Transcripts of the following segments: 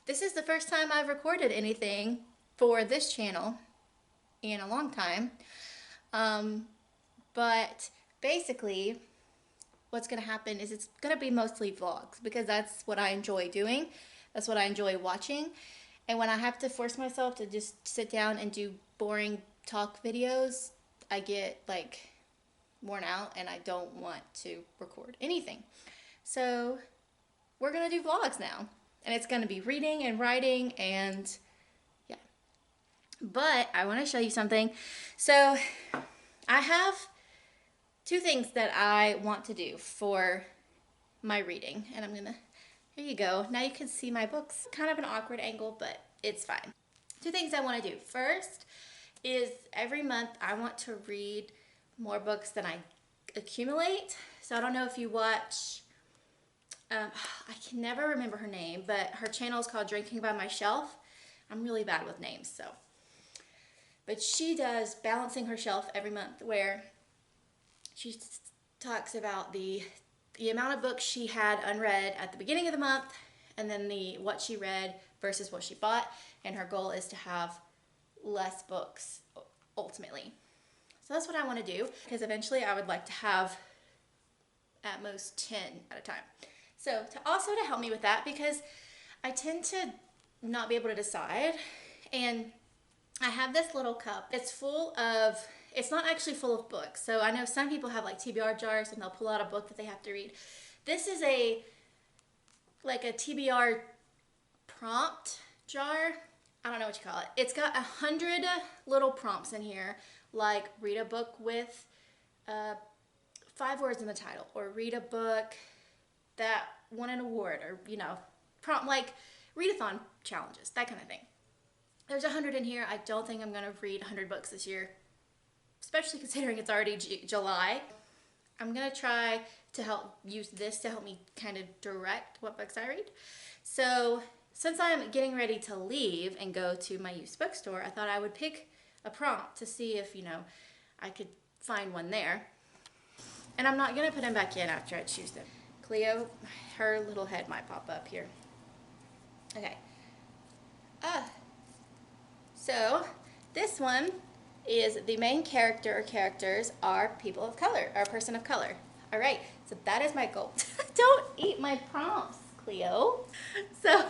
This is the first time I've recorded anything for this channel in a long time. But basically, what's going to happen is it's going to be mostly vlogs because that's what I enjoy doing. That's what I enjoy watching. And when I have to force myself to just sit down and do boring talk videos, I get like worn out and I don't want to record anything. So we're going to do vlogs now. And it's going to be reading and writing and yeah. But I want to show you something. So I have two things that I want to do for my reading. And I'm going to, here you go. Now you can see my books. Kind of an awkward angle, but it's fine. Two things I want to do. First is every month I want to read more books than I accumulate. So I don't know if you watch, I can never remember her name, but her channel is called Drinking by My Shelf. I'm really bad with names, so. But she does Balancing Her Shelf every month where she talks about the amount of books she had unread at the beginning of the month and then what she read versus what she bought, and her goal is to have less books ultimately. So that's what I want to do because eventually I would like to have at most 10 at a time. So to help me with that, because I tend to not be able to decide, and I have this little cup. It's full of, it's not actually full of books. So I know some people have like TBR jars and they'll pull out a book that they have to read. This is like a TBR prompt jar. I don't know what you call it. It's got 100 little prompts in here, like read a book with 5 words in the title, or read a book that won an award, or prompt like readathon challenges, that kind of thing. There's 100 in here. I don't think I'm gonna read 100 books this year, especially considering it's already July. I'm gonna try to use this to help me kind of direct what books I read. So since I'm getting ready to leave and go to my used bookstore, I thought I would pick a prompt to see if, I could find one there. And I'm not gonna put them back in after I choose them. Cleo, her little head might pop up here. Okay. So this one is the main character or characters are people of color, or a person of color. All right, so that is my goal. Don't eat my prompts, Cleo. So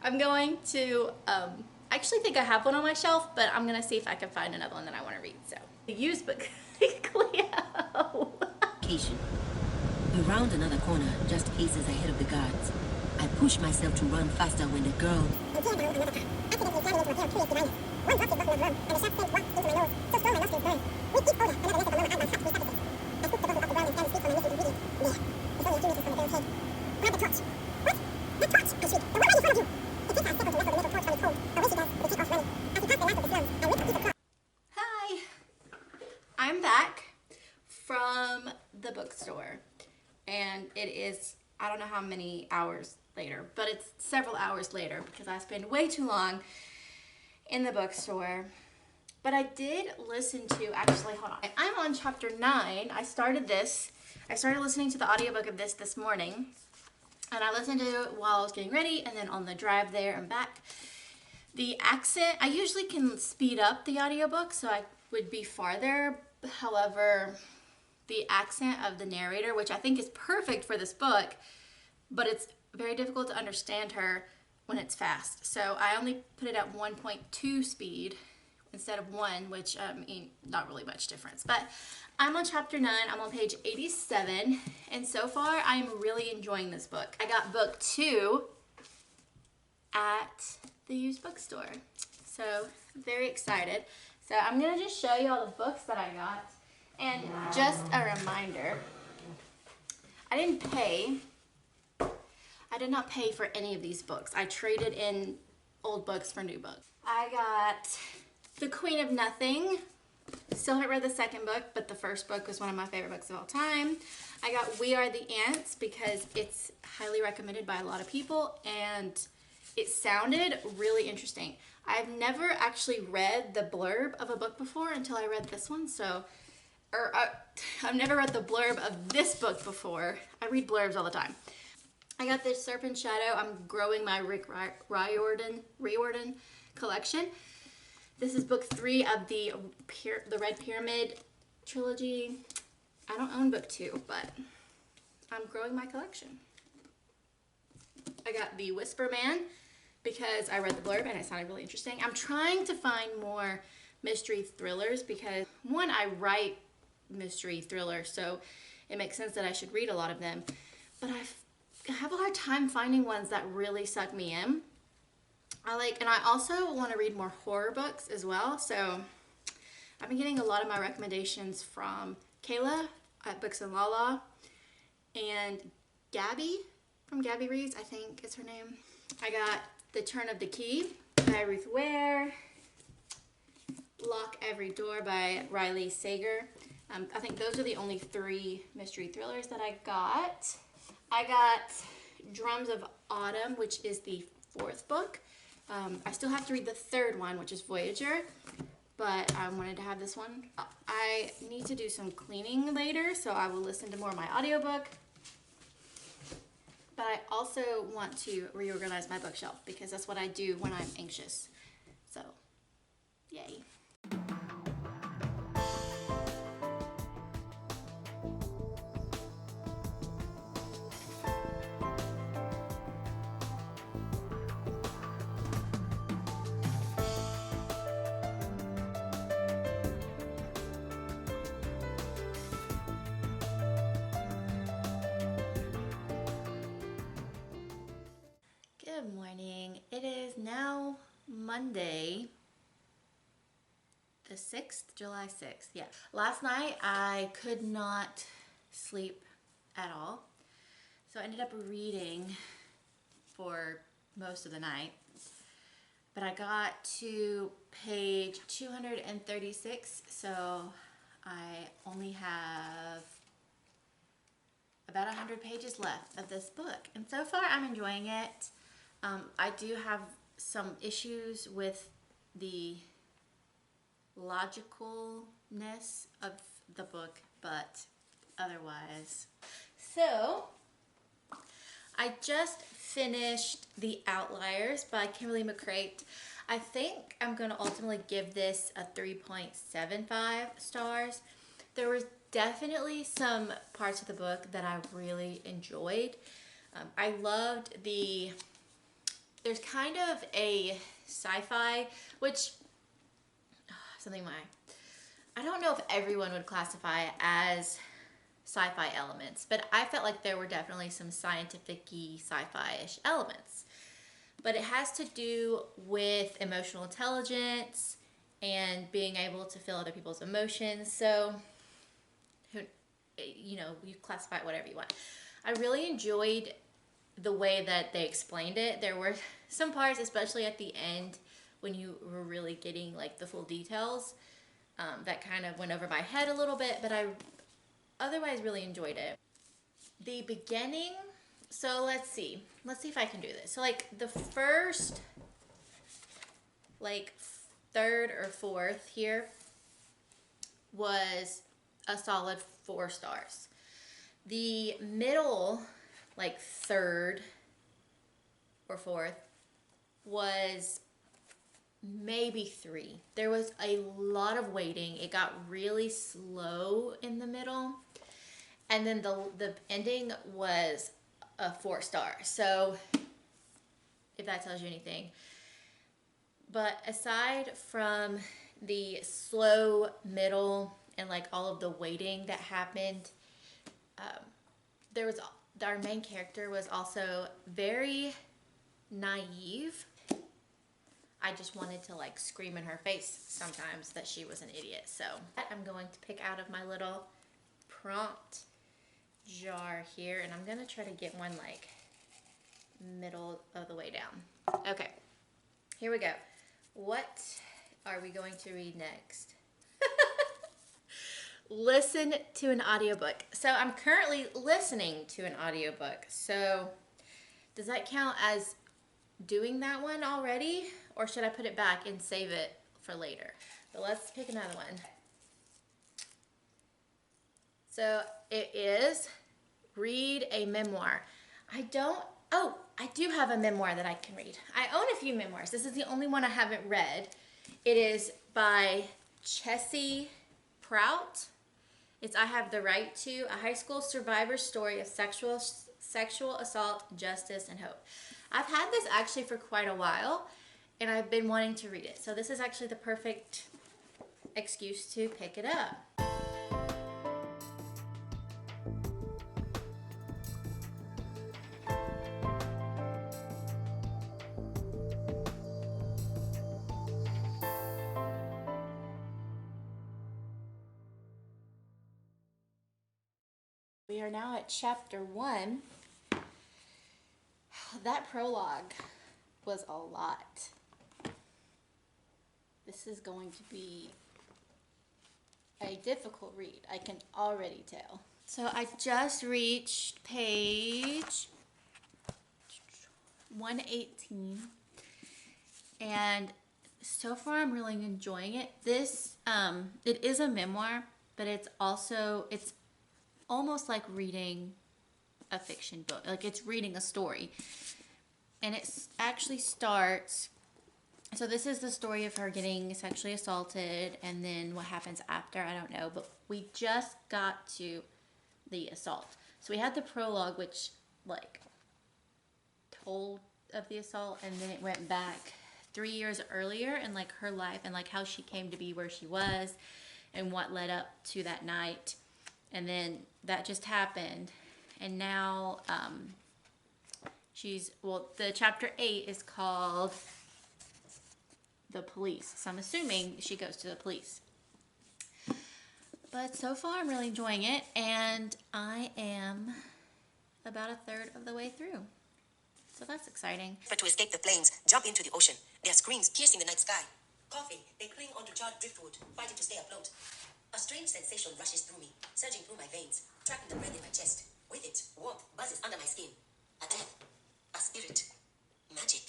I'm going to, I actually think I have one on my shelf, but I'm gonna see if I can find another one that I wanna read, so. The used book, Cleo. Around another corner, just paces ahead of the guards. I push myself to run faster when the girl... Hi, I'm back from the bookstore, and it is, I don't know how many hours later, but it's several hours later because I spend way too long in the bookstore. But I did listen to, actually, hold on. I'm on chapter 9. I started listening to the audiobook of this morning, and I listened to it while I was getting ready, and then on the drive there and back. The accent, I usually can speed up the audiobook so I would be farther. However, the accent of the narrator, which I think is perfect for this book, but it's very difficult to understand her when it's fast. So I only put it at 1.2 speed instead of 1, which not really much difference. But I'm on chapter 9, I'm on page 87, and so far I'm really enjoying this book. I got book 2 at the used bookstore, so I'm very excited. So I'm gonna just show you all the books that I got. And just a reminder, I did not pay for any of these books. I traded in old books for new books. I got The Queen of Nothing. Still haven't read the second book, but the first book was one of my favorite books of all time. I got We Are the Ants because it's highly recommended by a lot of people and it sounded really interesting. I've never actually read the blurb of a book before until I read this one, so I've never read the blurb of this book before. I read blurbs all the time. I got this Serpent Shadow. I'm growing my Rick Riordan collection. This is book 3 of the Red Pyramid trilogy. I don't own book 2, but I'm growing my collection. I got the Whisper Man because I read the blurb and it sounded really interesting. I'm trying to find more mystery thrillers because, one, I write mystery thrillers, so it makes sense that I should read a lot of them. But I have a hard time finding ones that really suck me in. And I also want to read more horror books as well. So I've been getting a lot of my recommendations from Kayla at Books and Lala and Gabby from Gabby Reads, I think is her name. I got The Turn of the Key by Ruth Ware, Lock Every Door by Riley Sager. I think those are the only 3 mystery thrillers that I got. I got Drums of Autumn, which is the 4th book. I still have to read the 3rd one, which is Voyager, but I wanted to have this one. I need to do some cleaning later, so I will listen to more of my audiobook. But I also want to reorganize my bookshelf because that's what I do when I'm anxious. So, yay. Good morning. It is now Monday, the 6th, July 6th. Yeah. Last night I could not sleep at all. So I ended up reading for most of the night. But I got to page 236, so I only have about 100 pages left of this book. And so far I'm enjoying it. I do have some issues with the logicalness of the book, but otherwise. So, I just finished The Outliers by Kimberly McCreight. I think I'm going to ultimately give this a 3.75 stars. There was definitely some parts of the book that I really enjoyed. I loved there's kind of a sci-fi, which, I don't know if everyone would classify as sci-fi elements, but I felt like there were definitely some scientific-y, sci-fi-ish elements. But it has to do with emotional intelligence and being able to feel other people's emotions. So, you classify it whatever you want. I really enjoyed the way that they explained it. There were some parts, especially at the end, when you were really getting like the full details, that kind of went over my head a little bit, but I otherwise really enjoyed it. The beginning, so let's see if I can do this. So like the first, like 3rd or 4th here was a solid 4 stars. The middle, like 3rd or 4th, was maybe 3. There was a lot of waiting. It got really slow in the middle. And then the ending was a 4 star. So, if that tells you anything. But aside from the slow middle and like all of the waiting that happened, our main character was also very naive. I just wanted to like scream in her face sometimes that she was an idiot. So I'm going to pick out of my little prompt jar here, and I'm gonna try to get one like middle of the way down. Okay, here we go. What are we going to read next? Listen to an audiobook. So I'm currently listening to an audiobook. So does that count as doing that one already, or should I put it back and save it for later? But let's pick another one. So it is Read a Memoir. I don't. Oh, I do have a memoir that I can read. I own a few memoirs. This is the only one I haven't read. It is by Chessie Prout. It's I Have the Right to, a high school survivor story of sexual assault, justice, and hope. I've had this actually for quite a while, and I've been wanting to read it. So this is actually the perfect excuse to pick it up. We are now at chapter 1. That prologue was a lot. This is going to be a difficult read. I can already tell. So I just reached page 118, and so far I'm really enjoying it. This it is a memoir, but it's almost like reading a fiction book. Like it's reading a story. And it actually starts, so this is the story of her getting sexually assaulted, and then what happens after, I don't know, but we just got to the assault. So we had the prologue, which like told of the assault, and then it went back 3 years earlier and like her life and like how she came to be where she was and what led up to that night. And then that just happened. And now the chapter 8 is called The Police. So I'm assuming she goes to the police. But so far I'm really enjoying it, and I am about a third of the way through. So that's exciting. But to escape the flames, jump into the ocean. Their screams piercing the night sky. Coughing, they cling onto charred driftwood, fighting to stay afloat. A strange sensation rushes through me, surging through my veins, trapping the breath in my chest. With it, warmth buzzes under my skin. A death, a spirit, magic.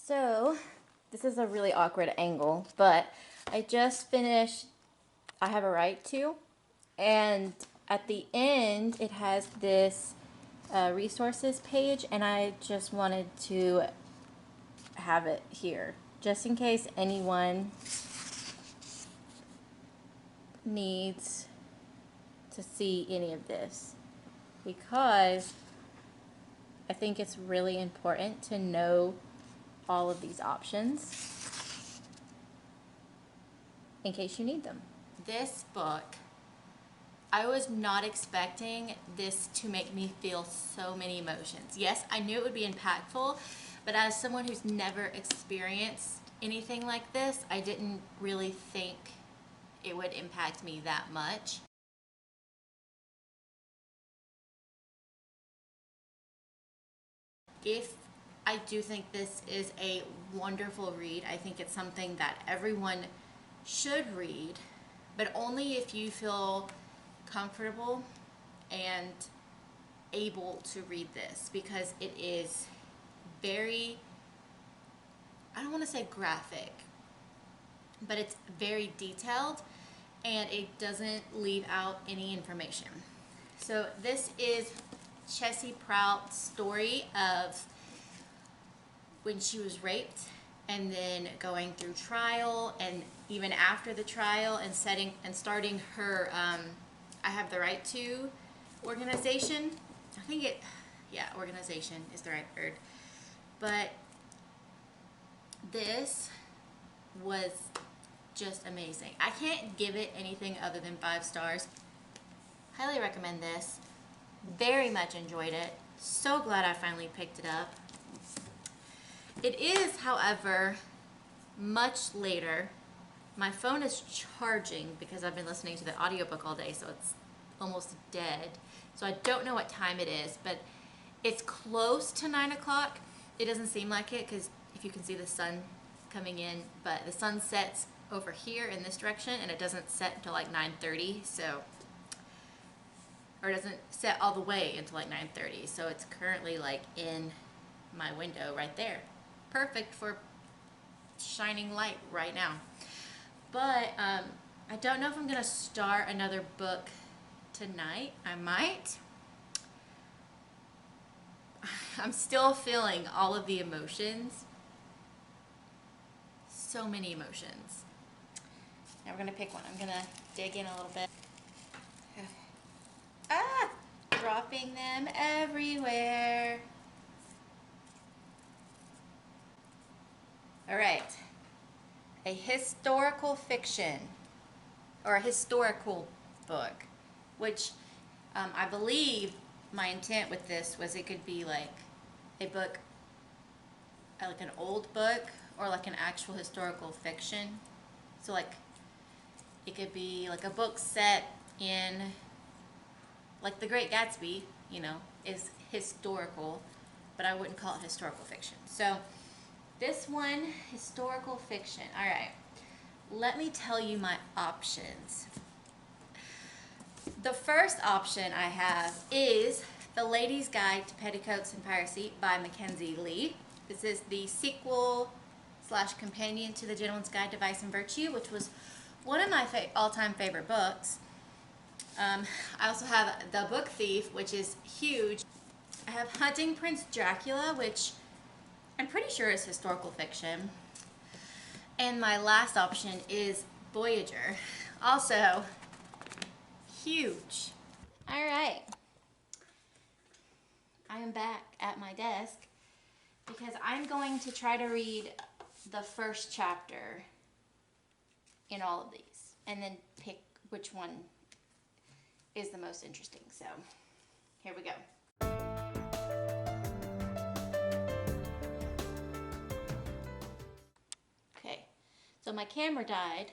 So this is a really awkward angle, but I just finished I Have a Right to, and at the end it has this resources page, and I just wanted to have it here just in case anyone needs to see any of this, because I think it's really important to know all of these options in case you need them. This book, I was not expecting this to make me feel so many emotions. Yes, I knew it would be impactful, but as someone who's never experienced anything like this, I didn't really think it would impact me that much. If I do think this is a wonderful read, I think it's something that everyone should read, but only if you feel comfortable and able to read this, because it is very, I don't want to say graphic, but it's very detailed and it doesn't leave out any information. So this is Chessie Prout's story of when she was raped, and then going through trial, and even after the trial, and starting her I Have the Right to organization. Organization is the right word. But this was just amazing. I can't give it anything other than 5 stars. Highly recommend this. Very much enjoyed it. So glad I finally picked it up. It is, however, much later. My phone is charging because I've been listening to the audiobook all day, so it's almost dead. So I don't know what time it is, but it's close to 9 o'clock. It doesn't seem like it because if you can see the sun coming in, but the sun sets over here in this direction and it doesn't set until like 9:30. So or it doesn't set all the way until like 9:30. So it's currently like in my window right there. Perfect for shining light right now. But I don't know if I'm gonna start another book tonight. I might. I'm still feeling all of the emotions. So many emotions. Now we're gonna pick one. I'm gonna dig in a little bit. Ah! Dropping them everywhere. All right. A historical fiction or a historical book, which I believe my intent with this was it could be like a book, like an old book or like an actual historical fiction. So like it could be like a book set in like The Great Gatsby, you know, is historical, but I wouldn't call it historical fiction. So this one, historical fiction. All right, let me tell you my options. The first option I have is The Lady's Guide to Petticoats and Piracy by Mackenzie Lee. This is the sequel slash companion to The Gentleman's Guide to Vice and Virtue, which was one of my all-time favorite books. I also have The Book Thief, which is huge. I have Hunting Prince Dracula, which I'm pretty sure is historical fiction. And my last option is Voyager, also huge. All right. I am back at my desk because I'm going to try to read the first chapter in all of these and then pick which one is the most interesting. So here we go. Okay, so my camera died,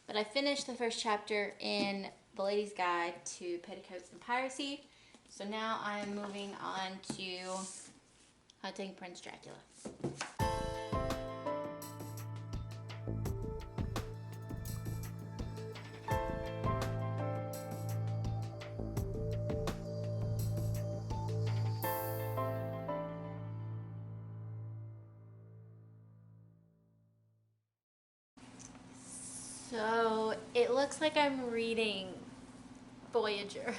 but I finished the first chapter in The Lady's Guide to Petticoats and Piracy. So now I'm moving on to Hunting Prince Dracula. So it looks like I'm reading Voyager.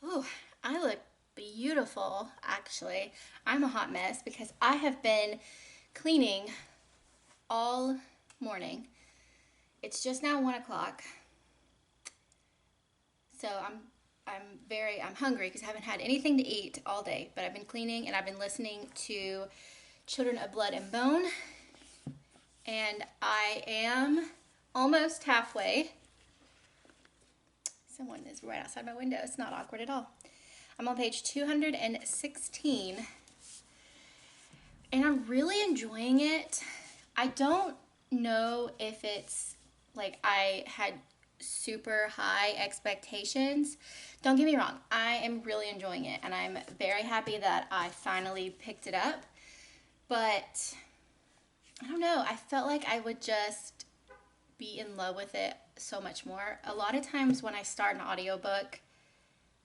Ooh, I look beautiful, actually. I'm a hot mess because I have been cleaning all morning. It's just now 1 o'clock. So I'm hungry because I haven't had anything to eat all day, but I've been cleaning and I've been listening to Children of Blood and Bone. And I am almost halfway. Someone is right outside my window. It's not awkward at all. I'm on page 216. And I'm really enjoying it. I don't know if it's like I had super high expectations. Don't get me wrong. I am really enjoying it. And I'm very happy that I finally picked it up. But I don't know. I felt like I would just be in love with it so much more. A lot of times when I start an audiobook,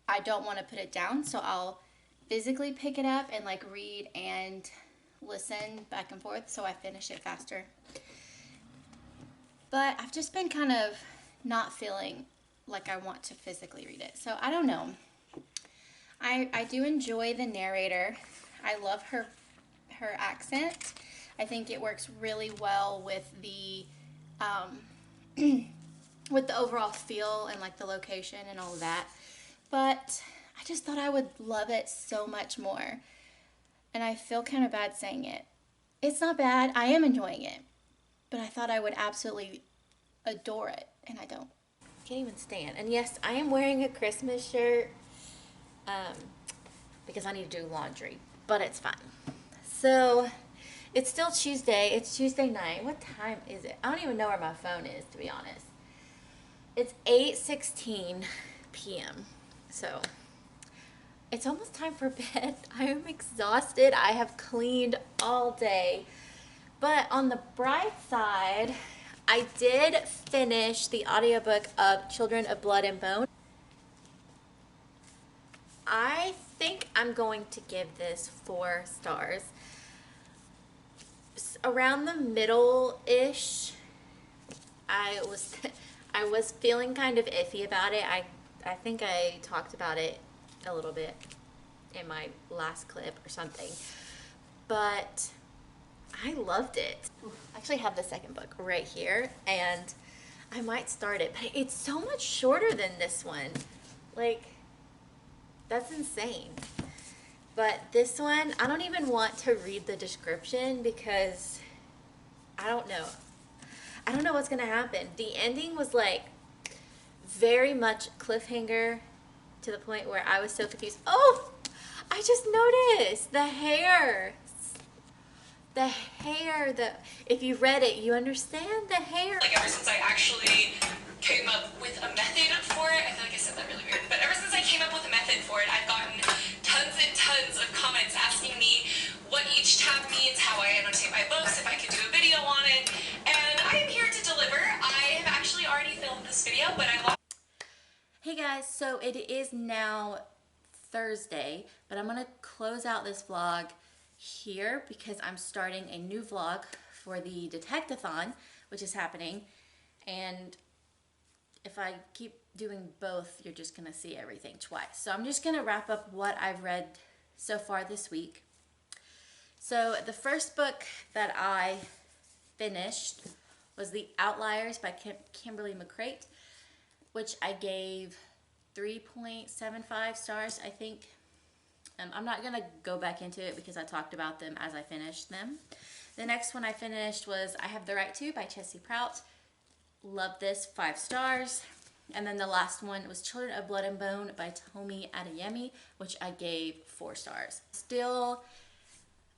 I don't want to put it down, so I'll physically pick it up and like read and listen back and forth so I finish it faster. But I've just been kind of not feeling like I want to physically read it. So I don't know. I do enjoy the narrator. I love her accent. I think it works really well with the with the overall feel and like the location and all of that. But I just thought I would love it so much more. And I feel kind of bad saying it. It's not bad. I am enjoying it. But I thought I would absolutely adore it. And I don't. Can't even stand. And yes, I am wearing a Christmas shirt because I need to do laundry. But it's fine. So it's still Tuesday. It's Tuesday night. What time is it? I don't even know where my phone is, to be honest. It's 8:16 p.m. So it's almost time for bed. I am exhausted. I have cleaned all day. But on the bright side, I did finish the audiobook of Children of Blood and Bone. I think I'm going to give this 4 stars. Around the middle-ish, I was I was feeling kind of iffy about it. I think I talked about it a little bit in my last clip or something. But I loved it. I actually have the second book right here, and I might start it, but it's so much shorter than this one. Like, that's insane. But this one, I don't even want to read the description because I don't know. I don't know what's gonna happen. The ending was like very much cliffhanger to the point where I was so confused. Oh, I just noticed the hair. The hair, if you read it, you understand the hair. Like ever since I actually came up with a method for it, I feel like I said that really weird, but ever since I came up with a method for it, I've gotten tons and tons of comments asking me what each tab means, how I annotate my books, if I could do a video on it, and I am here to deliver. I have actually already filmed this video, but I lost. Hey guys, so it is now Thursday, but I'm gonna close out this vlog here because I'm starting a new vlog for the Detectathon, which is happening. And if I keep doing both, you're just gonna see everything twice. So I'm just gonna wrap up what I've read so far this week. So the first book that I finished was The Outliers by Kimberly McCreight, which I gave 3.75 stars, I think. I'm not going to go back into it because I talked about them as I finished them. The next one I finished was I Have the Right To by Chessie Prout. Love this, 5 stars. And then the last one was Children of Blood and Bone by Tomi Adeyemi, which I gave 4 stars. Still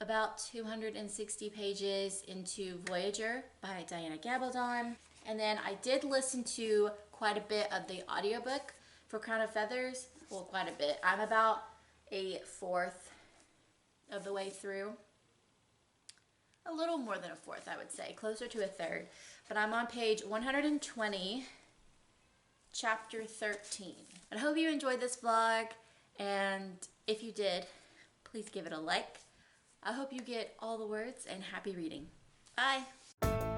about 260 pages into Voyager by Diana Gabaldon. And then I did listen to quite a bit of the audiobook for Crown of Feathers. Well, quite a bit. I'm about a fourth of the way through. A little more than a fourth, I would say. Closer to a third. But I'm on page 120, chapter 13. I hope you enjoyed this vlog, and if you did, please give it a like. I hope you get all the words, and happy reading. Bye!